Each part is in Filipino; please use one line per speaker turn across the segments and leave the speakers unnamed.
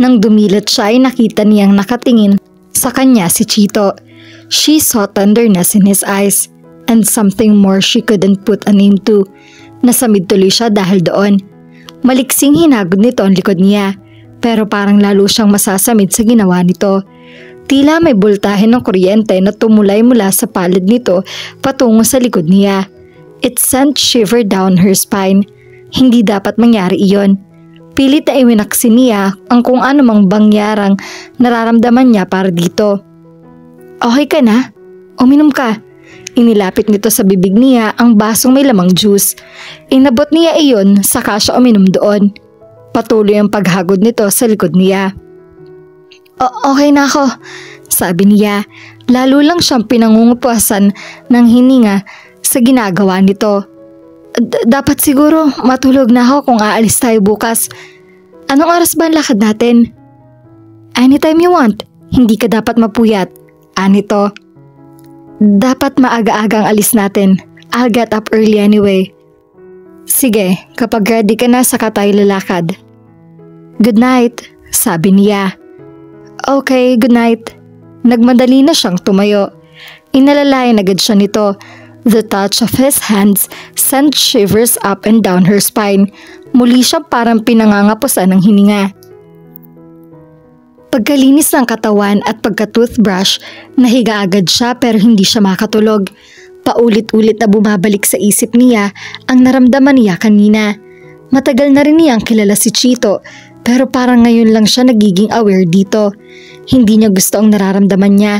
Nang dumilat siya ay nakita niyang nakatingin sa kanya si Chito. She saw tenderness in his eyes and something more she couldn't put a name to. Nasamid tuloy siya dahil doon. Maliksing hinagod nito ang likod niya, pero parang lalo siyang masasamid sa ginawa nito. Tila may boltahe ng kuryente na tumulay mula sa palad nito patungo sa likod niya. It sent shiver down her spine. Hindi dapat mangyari iyon. Pilit na iwinaksin niya ang kung anumang bangyarang nararamdaman niya para dito. Okay ka na? Uminom ka. Inilapit nito sa bibig niya ang basong may lamang juice. Inabot niya iyon saka siya uminom doon. Patuloy ang paghagod nito sa likod niya. Okay na ako, sabi niya. Lalo lang siyang pinangungupasan ng hininga sa ginagawa nito. Dapat siguro matulog na ako kung aalis tayo bukas. Anong oras ba ang lakad natin? Anytime you want. Hindi ka dapat mapuyat. Anito. Dapat maaga-agang alis natin. I'll get up early anyway. Sige, kapag ready ka na saka tayo lalakad. Good night, sabi niya. Okay, good night. Nagmadali na siyang tumayo. Inalalayan agad siya nito. The touch of his hands sent shivers up and down her spine. Muli siya parang pinangangapusan ng hininga. Pagkalinis ng katawan at pagka-toothbrush, nahiga agad siya pero hindi siya makatulog. Paulit-ulit na bumabalik sa isip niya ang naramdaman niya kanina. Matagal na rin niyang kilala si Chito pero parang ngayon lang siya nagiging aware dito. Hindi niya gusto ang nararamdaman niya.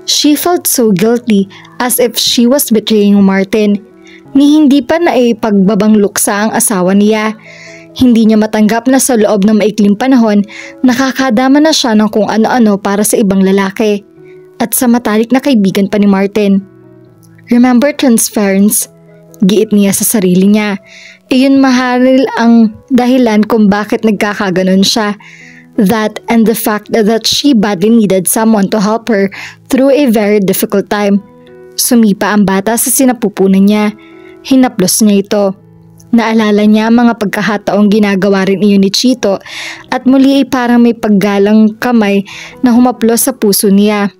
She felt so guilty as if she was betraying Martin. Ni hindi pa naipagbabangluksa ang asawa niya. Hindi niya matanggap na sa loob ng maikling panahon nakakadama na siya ng kung ano-ano para sa ibang lalaki. At sa matalik na kaibigan pa ni Martin. Remember transference? Giit niya sa sarili niya. Iyon maharil ang dahilan kung bakit nagkakaganon siya. That and the fact that she badly needed someone to help her through a very difficult time. Sumipa ang bata sa sinapupunan niya. Hinaplos niya ito. Naalala niya ang mga pagkakataong ginagawa rin iyon ni Chito at muli ay parang may paggalang kamay na humaplos sa puso niya.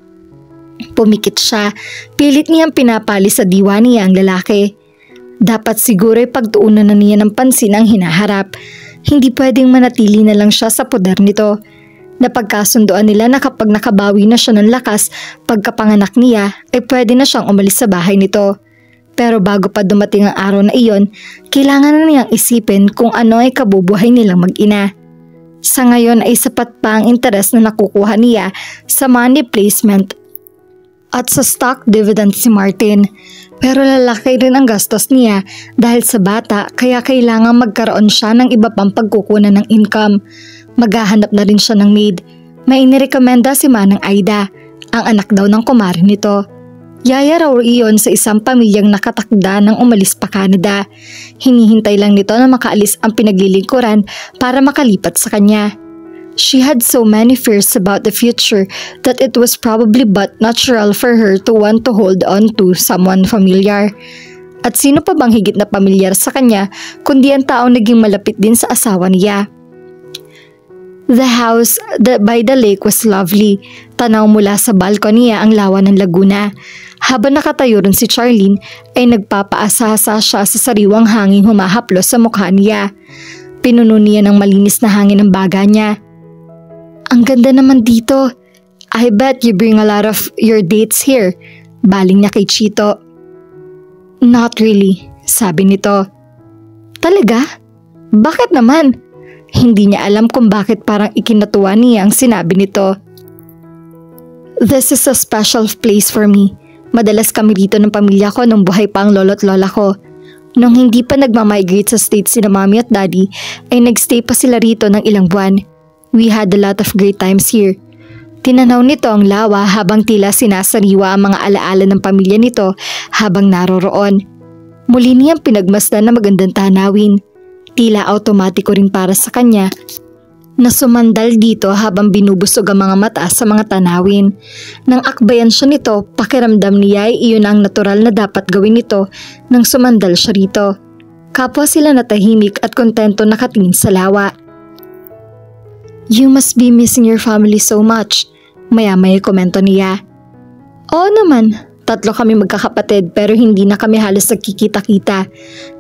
Pumikit siya. Pilit niyang pinapali sa diwa niya ang lalaki. Dapat siguro ay pagtuunan na niya ng pansin ang hinaharap. Hindi pwedeng manatili na lang siya sa poder nito. Napagkasundoan nila na kapag nakabawi na siya ng lakas pagkapanganak niya ay pwede na siyang umalis sa bahay nito. Pero bago pa dumating ang araw na iyon, kailangan na niyang isipin kung ano ay kabubuhay nilang mag-ina. Sa ngayon ay sapat pa ang interes na nakukuha niya sa money placement at sa stock dividend si Martin. Pero lalaki rin ang gastos niya dahil sa bata kaya kailangan magkaroon siya ng iba pang pagkukunan ng income. Maghahanap na rin siya ng maid. May inirekomenda si Manang Aida, ang anak daw ng kumare nito. Yaya raw iyon sa isang pamilyang nakatakda ng umalis pa Canada. Hinihintay lang nito na makaalis ang pinaglilingkuran para makalipat sa kanya. She had so many fears about the future that it was probably but natural for her to want to hold on to someone familiar. At sino pa bang higit na pamilyar sa kanya kundi ang taong naging malapit din sa asawa niya. The house by the lake was lovely. Tanaw mula sa balcony ang lawa ng Laguna. Habang nakatayo rin si Charlene ay nagpapaasasa siya sa sariwang hangin humahaplos sa mukha niya. Pinuno niya ng malinis na hangin ang baga niya. Ang ganda naman dito. I bet you bring a lot of your dates here. Baling niya kay Chito. Not really, sabi nito. Talaga? Bakit naman? Hindi niya alam kung bakit parang ikinatuwa niya ang sinabi nito. This is a special place for me. Madalas kami dito ng pamilya ko nung buhay pa ang lolo't lola ko. Nung hindi pa nagmamigrate sa States sina Mommy at Daddy, ay nagstay pa sila rito ng ilang buwan. We had a lot of great times here. Tinanaw nito ang lawa habang tila sinasariwa ang mga alaala ng pamilya nito habang naroroon. Muli niyang pinagmasdan na magandang tanawin. Tila automatiko rin para sa kanya na sumandal dito habang binubusog ang mga mata sa mga tanawin. Nang akbayan siya nito, pakiramdam niya ay iyon ang natural na dapat gawin nito nang sumandal siya rito. Kapwa sila natahimik at kontento nakatingin sa lawa. You must be missing your family so much. Maya-maya komento niya. Oo naman, 3 kami magkakapatid pero hindi na kami halos nagkikita-kita.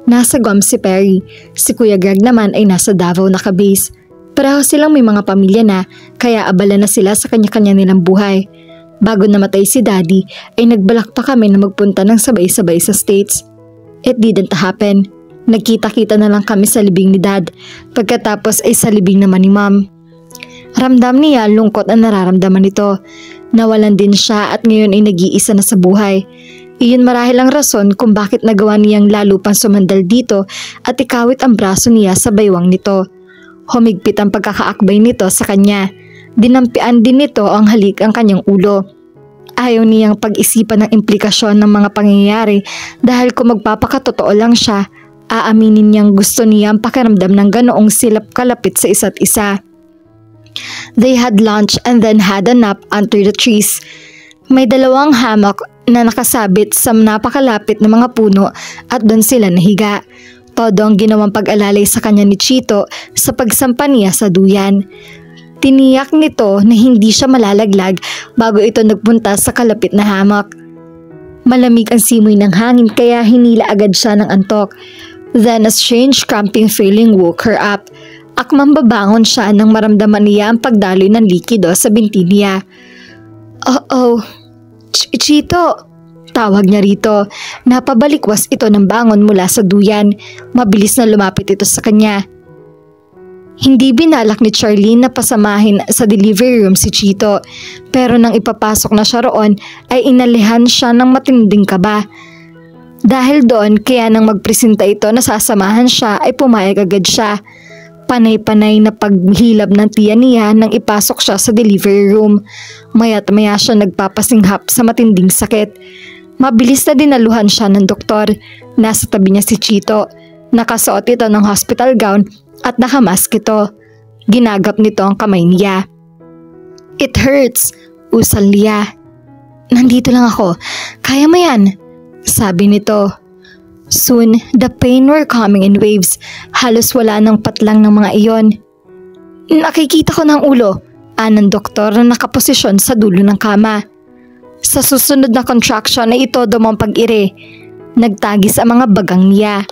Nasa Guam si Perry, si Kuya Greg naman ay nasa Davao nakabase. Pareho silang may mga pamilya na kaya abala na sila sa kanya-kanya nilang buhay. Bago namatay si Daddy ay nagbalak pa kami na magpunta ng sabay-sabay sa States. It didn't happen. Nagkita-kita na lang kami sa libing ni Dad, pagkatapos ay sa libing naman ni Mom. Ramdam niya lungkot ang nararamdaman nito. Nawalan din siya at ngayon ay nag-iisa na sa buhay. Iyon marahil ang rason kung bakit nagawa niyang lalo pang sumandal dito at ikawit ang braso niya sa baywang nito. Humigpit ang pagkakaakbay nito sa kanya. Dinampian din nito ang halik ang kanyang ulo. Ayaw niyang pag-isipan ng implikasyon ng mga pangyayari dahil kung magpapakatotoo lang siya, aaminin niyang gusto niyang pakiramdam ng ganoong silap kalapit sa isa't isa. They had lunch and then had a nap under the trees. May 2 hammock na nakasabit sa napakalapit na mga puno at doon sila nahiga. Todo ang ginawang pag-alalay sa kanya ni Chito sa pagsampa niya sa duyan. Tiniyak nito na hindi siya malalaglag bago ito nagpunta sa kalapit na hammock. Malamig ang simoy ng hangin kaya hinila agad siya ng antok. Then a strange cramping feeling woke her up. Akmang babangon siya nang maramdaman niya ang pagdaloy ng likido sa binti niya. Oh, Chito! Tawag niya rito. Napabalikwas ito ng bangon mula sa duyan. Mabilis na lumapit ito sa kanya. Hindi binalak ni Charlene na pasamahin sa delivery room si Chito. Pero nang ipapasok na siya roon ay inalihan siya ng matinding kaba. Dahil doon kaya nang magpresenta ito na sasamahan siya ay pumayag agad siya. Panay-panay na paghilab ng tiyan niya nang ipasok siya sa delivery room. Maya't maya siya nagpapasinghap sa matinding sakit. Mabilis na dinaluhan siya ng doktor. Nasa tabi niya si Chito. Nakasuot ito ng hospital gown at nakamask ito. Ginagap nito ang kamay niya. It hurts, usal niya. Nandito lang ako. Kaya mo yan, sabi nito. Soon, the pain were coming in waves. Halos wala nang patlang ng mga iyon. Nakikita ko ng ulo, ng doktor na nakaposisyon sa dulo ng kama. Sa susunod na contraction ay ito dumang pag-ire. Nagtagis ang mga bagang niya.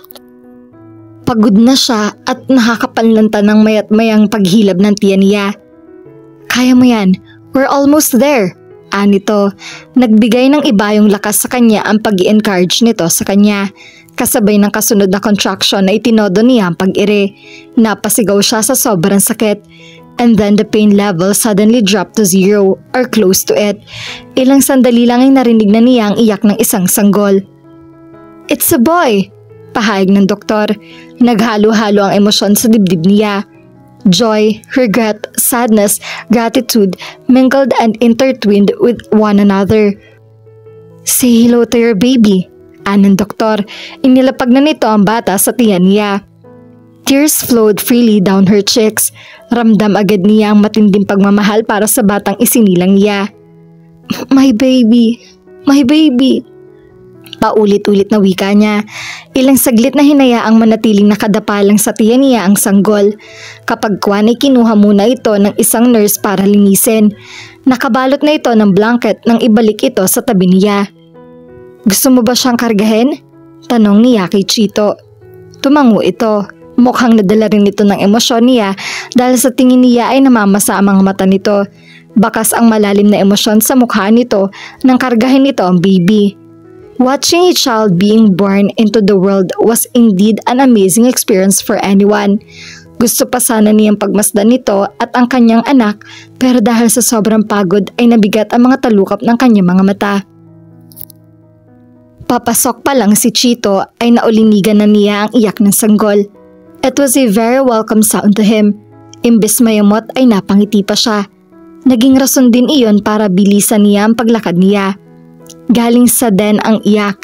Pagod na siya at nakakapanlanta ng mayat mayang paghilab ng tiyan niya. Kaya mo yan, we're almost there. Nito, nagbigay ng iba yung lakas sa kanya ang pag-i-encourage nito sa kanya. Kasabay ng kasunod na contraction na itinodo niya ang pag-ire. Napasigaw siya sa sobrang sakit. And then the pain level suddenly dropped to 0 or close to it. Ilang sandali lang ay narinig na niya ang iyak ng isang sanggol. It's a boy! Pahayag ng doktor. Naghalo-halo ang emosyon sa dibdib niya. Joy, regret, sadness, gratitude mingled and intertwined with one another. Say hello to your baby, ng doktor. Inilapag na nito ang bata sa tiyan niya. Tears flowed freely down her cheeks. Ramdam agad niya ang matinding pagmamahal para sa batang isinilang niya. My baby, my baby. Paulit-ulit na wika niya. Ilang saglit na hinayaang manatiling nakadapalang sa tiyan niya ang sanggol. Kapag kwan ay kinuha muna ito ng isang nurse para linisin. Nakabalot na ito ng blanket nang ibalik ito sa tabi niya. Gusto mo ba siyang kargahin? Tanong niya kay Chito. Tumango ito. Mukhang nadala rin ito ng emosyon niya dahil sa tingin niya ay namamasa ang mga mata nito. Bakas ang malalim na emosyon sa mukha nito nang kargahin ito ang baby. Watching a child being born into the world was indeed an amazing experience for anyone. Gusto pa sana niyang pagmasdan nito at ang kanyang anak pero dahil sa sobrang pagod ay nabigat ang mga talukap ng kanyang mga mata. Papasok pa lang si Chito ay naulinigan na niya ang iyak ng sanggol. It was a very welcome sound to him. Imbes mayamot ay napangiti pa siya. Naging rason din iyon para bilisan niya ang paglakad niya. Galing sa den ang iyak.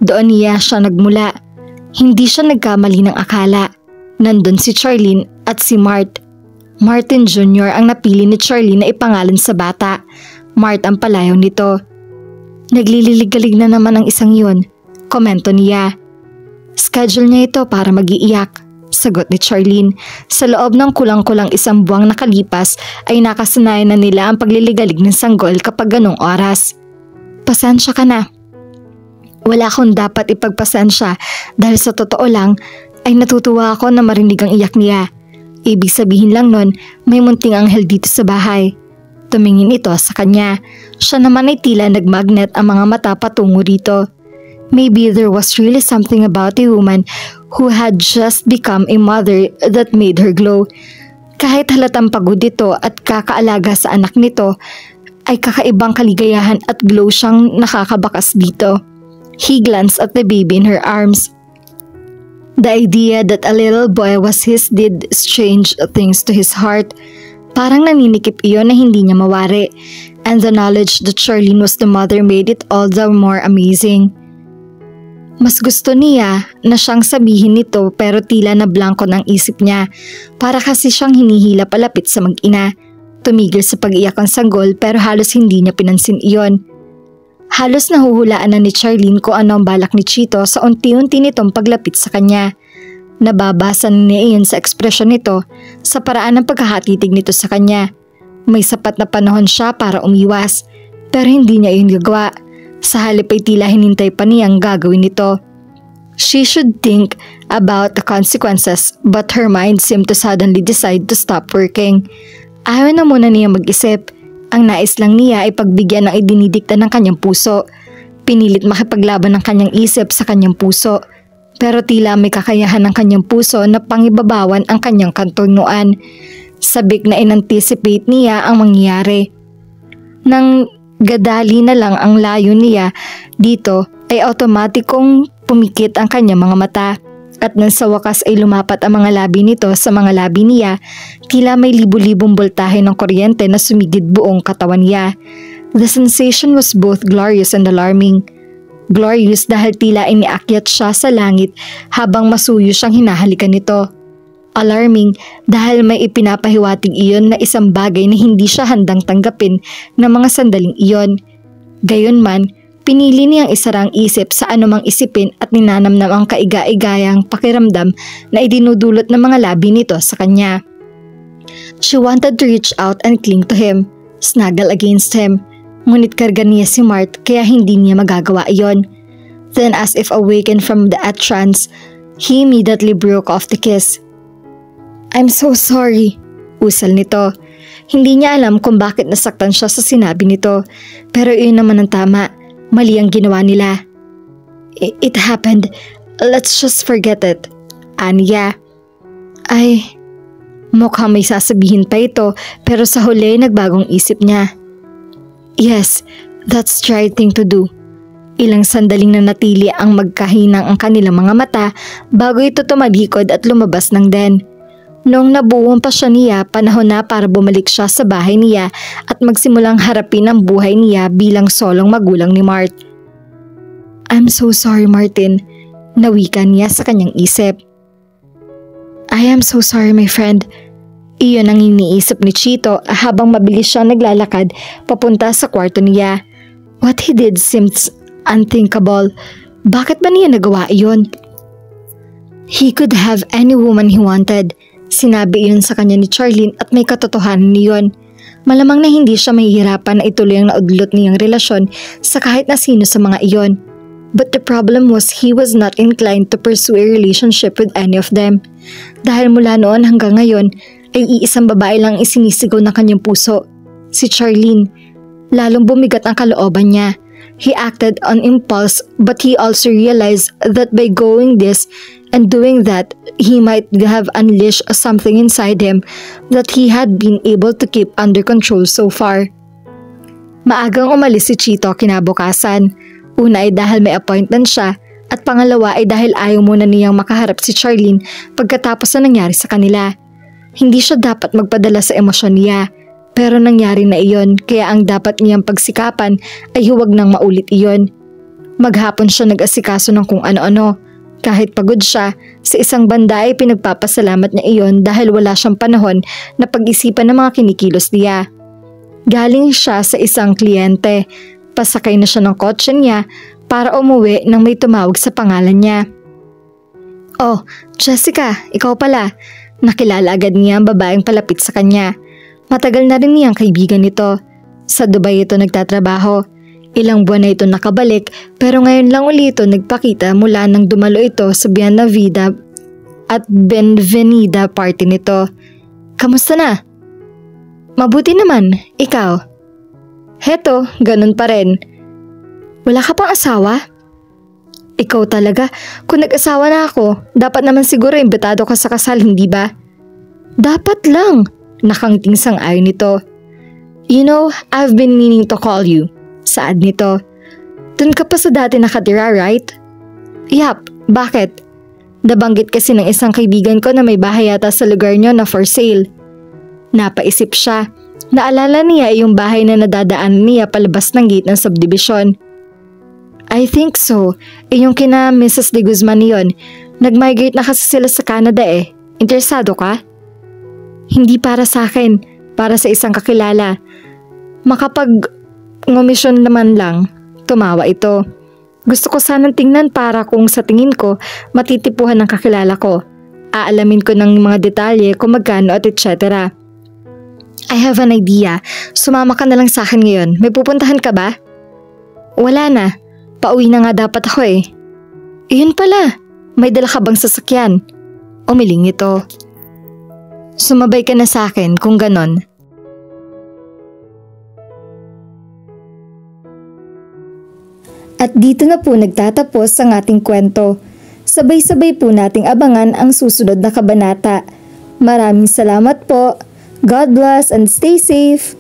Doon niya siya nagmula. Hindi siya nagkamali ng akala. Nandun si Charlene at si Mart. Martin Jr. ang napili ni Charlene na ipangalan sa bata. Mart ang palayaw nito. Naglililig-galig na naman ang isang yun. Komento niya. Schedule niya ito para mag-iiyak. Sagot ni Charlene. Sa loob ng kulang-kulang 1 buwang nakalipas ay nakasanayan na nila ang pagliligalig ng sanggol kapag ganong oras. Pasensya ka na. Wala akong dapat ipagpasensya dahil sa totoo lang ay natutuwa ako na marinig ang iyak niya. Ibig sabihin lang nun, may munting anghel dito sa bahay. Tumingin ito sa kanya. Siya naman ay tila nagmagnet ang mga mata patungo rito. Maybe there was really something about a woman who had just become a mother that made her glow. Kahit halatang pagod ito at kakaalaga sa anak nito, ay kakaibang kaligayahan at glow siyang nakakabakas dito. He glanced at the baby in her arms. The idea that a little boy was his did strange things to his heart. Parang naninikip iyon na hindi niya mawari, and the knowledge that Charlene was the mother made it all the more amazing. Mas gusto niya na siyang sabihin nito pero tila na blanko ng isip niya, para kasi siyang hinihila palapit sa mag-ina. Tumigil sa pag-iyak ang sanggol pero halos hindi niya pinansin iyon. Halos nahuhulaan na ni Charlene kung ano ang balak ni Chito sa unti-unti nitong paglapit sa kanya. Nababasa niya iyon sa ekspresyon nito, sa paraan ng pagkakatitig nito sa kanya. May sapat na panahon siya para umiwas, pero hindi niya iyon gagawa. Sa halip ay tila hinintay pa niyang gagawin ito. She should think about the consequences, but her mind seemed to suddenly decide to stop working. Ayaw na muna niya mag-isip. Ang nais lang niya ay pagbigyan ng idinidikta ng kanyang puso. Pinilit makipaglaban ng kanyang isip sa kanyang puso. Pero tila may kakayahan ng kanyang puso na pangibabawan ang kanyang kantunuan. Sabik na inanticipate niya ang mangyayari. Nang gadali na lang ang layo niya dito ay automatikong pumikit ang kanyang mga mata. At nang sa wakas ay lumapat ang mga labi nito sa mga labi niya, tila may libu-libong boltahe ng kuryente na sumigid buong katawan niya. The sensation was both glorious and alarming. Glorious dahil tila iniakyat siya sa langit habang masuyo siyang hinahalikan nito. Alarming dahil may ipinapahiwatig iyon na isang bagay na hindi siya handang tanggapin ng mga sandaling iyon. Gayunman, pinili niyang isarang isip sa anumang isipin at ninanamnam ang kaiga-igayang pakiramdam na idinudulot ng mga labi nito sa kanya. She wanted to reach out and cling to him, snuggle against him. Ngunit karga niya si Mart kaya hindi niya magagawa iyon. Then as if awakened from the trance, he immediately broke off the kiss. "I'm so sorry," usal nito. Hindi niya alam kung bakit nasaktan siya sa sinabi nito, pero iyon naman ang tama. Mali ang ginawa nila. It happened. Let's just forget it. Aniya. Ay, mukhang may sasabihin pa ito pero sa huli nagbagong isip niya. Yes, that's the right thing to do. Ilang sandaling nanatili ang magkahinang ang kanilang mga mata bago ito tumalikod at lumabas ng den. Noong nabuong pa siya niya, panahon na para bumalik siya sa bahay niya at magsimulang harapin ang buhay niya bilang solong magulang ni Mart. "I'm so sorry, Martin," nawikan niya sa kanyang isip. "I am so sorry, my friend." Iyon ang iniisip ni Chito habang mabilis siya naglalakad papunta sa kwarto niya. What he did seems unthinkable. Bakit ba niya nagawa iyon? He could have any woman he wanted. Sinabi iyon sa kanya ni Charlene at may katotohanan niyon. Malamang na hindi siya mahihirapan na ituloy ang naudlot niyang relasyon sa kahit na sino sa mga iyon. But the problem was he was not inclined to pursue a relationship with any of them. Dahil mula noon hanggang ngayon ay iisang babae lang isinisigaw ng kanyang puso, si Charlene. Lalong bumigat ang kalooban niya. He acted on impulse but he also realized that by going this and doing that, he might have unleashed something inside him that he had been able to keep under control so far. Maagang umalis si Chito kinabukasan. Una ay dahil may appointment siya at pangalawa ay dahil ayaw muna niyang makaharap si Charlene pagkatapos na nangyari sa kanila. Hindi siya dapat magpadala sa emosyon niya, pero nangyari na iyon kaya ang dapat niyang pagsikapan ay huwag nang maulit iyon. Maghapon siya nag-asikaso ng kung ano-ano. Kahit pagod siya, sa isang banda ay pinagpapasalamat niya iyon dahil wala siyang panahon na pag-isipan ng mga kinikilos niya. Galing siya sa isang kliyente, pasakay na siya ng kotse niya para umuwi nang may tumawag sa pangalan niya. Oh, Jessica, ikaw pala. Nakilala agad niya ang babaeng palapit sa kanya. Matagal na rin niyang kaibigan nito. Sa Dubai ito nagtatrabaho. Ilang buwan na ito nakabalik pero ngayon lang ulit ito nagpakita mula nang dumalo ito sa Buena Vida at Benvenida party nito. Kamusta na? Mabuti naman, ikaw? Heto, ganun pa rin. Wala ka pang asawa? Ikaw talaga, kung nag-asawa na ako, dapat naman siguro imbitado ka sa kasal, hindi ba? Dapat lang, nakangiting sang-ayon nito. You know, I've been meaning to call you. Saad nito. Dun ka pa sa dati nakatira, right? Yap, bakit? Nabanggit kasi ng isang kaibigan ko na may bahay yata sa lugar nyo na for sale. Napaisip siya. Naalala niya yung bahay na nadadaan niya palabas ng gate ng subdivision. I think so. Yung kina Mrs. De Guzman yun. Nag-migrate na kasi sila sa Canada eh. Interesado ka? Hindi para sa akin. Para sa isang kakilala. Makapag-ngomisyon naman lang. Tumawa ito. Gusto ko sanang tingnan para kung sa tingin ko matitipuhan ng kakilala ko. Aalamin ko ng mga detalye kung magkano at etc. I have an idea. Sumama ka na lang sa akin ngayon. May pupuntahan ka ba? Wala na. Pauwi na nga dapat ako eh. Iyon pala. May dala ka bang sasakyan? Umiling ito. Sumabay ka na sa akin kung ganon. At dito na po nagtatapos ang ating kwento. Sabay-sabay po nating abangan ang susunod na kabanata. Maraming salamat po. God bless and stay safe.